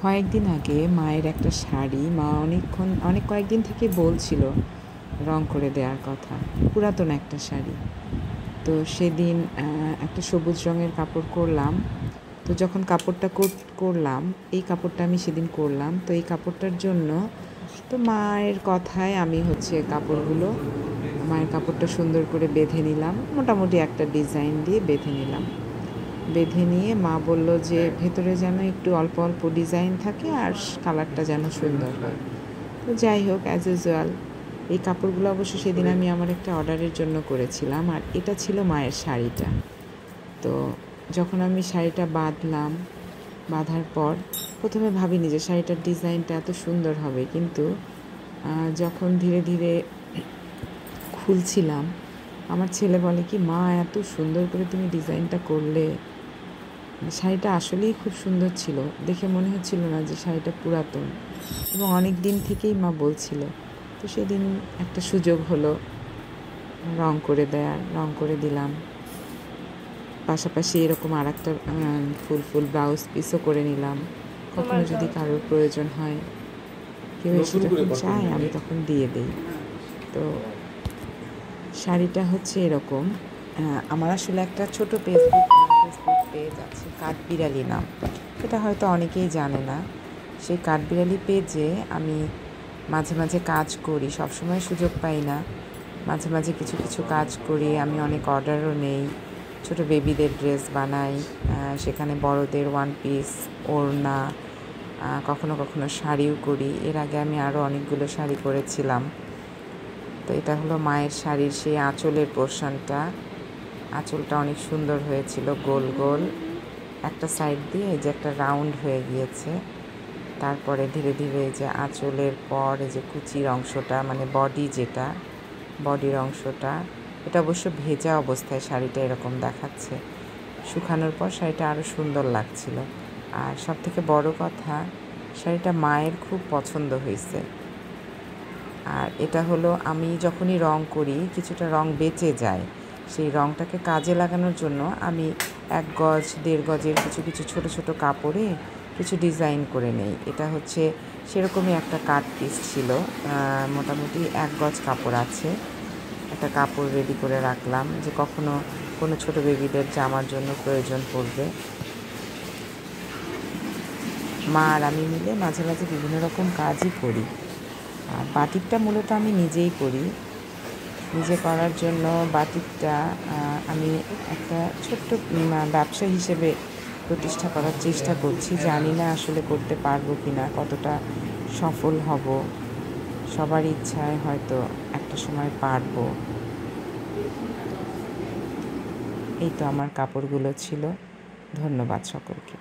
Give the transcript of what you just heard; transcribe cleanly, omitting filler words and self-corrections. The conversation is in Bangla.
কয়েকদিন আগে মায়ের একটা শাড়ি মা অনেক কয়েকদিন থেকে বলছিল রং করে দেওয়ার কথা। পুরাতন একটা শাড়ি। তো সেদিন একটা সবুজ রঙের কাপড় করলাম। তো যখন কাপড়টা করলাম, এই কাপড়টা আমি সেদিন করলাম। তো এই কাপড়টার জন্য তো মায়ের কথায় আমি মায়ের কাপড়টা সুন্দর করে বেঁধে নিলাম। মোটামুটি একটা ডিজাইন দিয়ে বেঁধে নিলাম। বেঁধে নিয়ে মা বলল যে ভেতরে যেন একটু অল্প অল্প ডিজাইন থাকে আর কালারটা যেন সুন্দর হয়। তো যাই হোক, অ্যাজ ইউজুয়াল এই কাপড়গুলো অবশ্য সেদিন আমি আমার একটা অর্ডারের জন্য করেছিলাম, আর এটা ছিল মায়ের শাড়িটা। তো যখন আমি শাড়িটা বাঁধার পর প্রথমে ভাবিনি যে শাড়িটার ডিজাইনটা এত সুন্দর হবে, কিন্তু যখন ধীরে ধীরে খুলছিলাম, আমার ছেলে বলে কি, মা এত সুন্দর করে তুমি ডিজাইনটা করলে। শাড়িটা আসলেই খুব সুন্দর ছিল, দেখে মনে হচ্ছিল না যে শাড়িটা পুরাতন, এবং অনেক দিন থেকেই মা বলছিল। তো সেদিন একটা সুযোগ হলো রং করে দিলাম। পাশাপাশি এরকম আর একটা ফুল ব্লাউজ পিসও করে নিলাম। কখনো যদি কারোর প্রয়োজন হয়, কেউ এসে যখন চায় আমি তখন দিয়ে দিই। তো শাড়িটা হচ্ছে এরকম। আমার আসলে একটা ছোট ফেসবুক পেজ আছে, কাঠবিড়ালি নাম। এটা হয়তো অনেকেই জানে না। সেই কাঠবিড়ালি পেজে আমি মাঝে মাঝে কাজ করি, সবসময় সুযোগ পাই না। মাঝে মাঝে কিছু কিছু কাজ করি। আমি অনেক অর্ডারও নেই। ছোট বেবিদের ড্রেস বানাই, সেখানে বড়দের ওয়ান পিস, ওড়না, কখনো কখনো শাড়িও করি। এর আগে আমি আরও অনেকগুলো শাড়ি করেছিলাম। তো এটা হলো মায়ের শাড়ির সেই আঁচলের পোর্শনটা। আঁচলটা অনেক সুন্দর হয়েছিল, গোল গোল একটা সাইড দিয়ে এই যে একটা রাউন্ড হয়ে গিয়েছে। তারপরে ধীরে ধীরে এই যে আঁচলের পর এই যে কুচির অংশটা, মানে বডির অংশটা, এটা অবশ্য ভেজা অবস্থায় শাড়িটা এরকম দেখাচ্ছে। শুকানোর পর শাড়িটা আরও সুন্দর লাগছিল। আর সব থেকে বড় কথা, শাড়িটা মায়ের খুব পছন্দ হয়েছে। আর এটা হলো, আমি যখনই রং করি কিছুটা রং বেঁচে যায়, সেই রংটাকে কাজে লাগানোর জন্য আমি 1 গজ 1.5 গজের কিছু কিছু ছোট ছোট কাপড়ে কিছু ডিজাইন করে নেই। এটা হচ্ছে সেরকমই একটা কাট পিস ছিল। মোটামুটি 1 গজ কাপড় আছে। একটা কাপড় রেডি করে রাখলাম যে কখনো কোনো ছোট বেবিদের জামার জন্য প্রয়োজন পড়বে। মা আর আমি মিলে মাঝে মাঝে বিভিন্ন রকম কাজই করি। আর বাটিকটা মূলত আমি নিজেই করি। নিজে করার জন্য বাটিকটা আমি একটা ছোট্ট ব্যবসা হিসেবে প্রতিষ্ঠা করার চেষ্টা করছি। জানি না আসলে করতে পারবো কি না, কতটা সফল হব। সবার ইচ্ছায় হয়তো একটা সময় পারবো। এই তো আমার কাপড়গুলো ছিল। ধন্যবাদ সকলকে।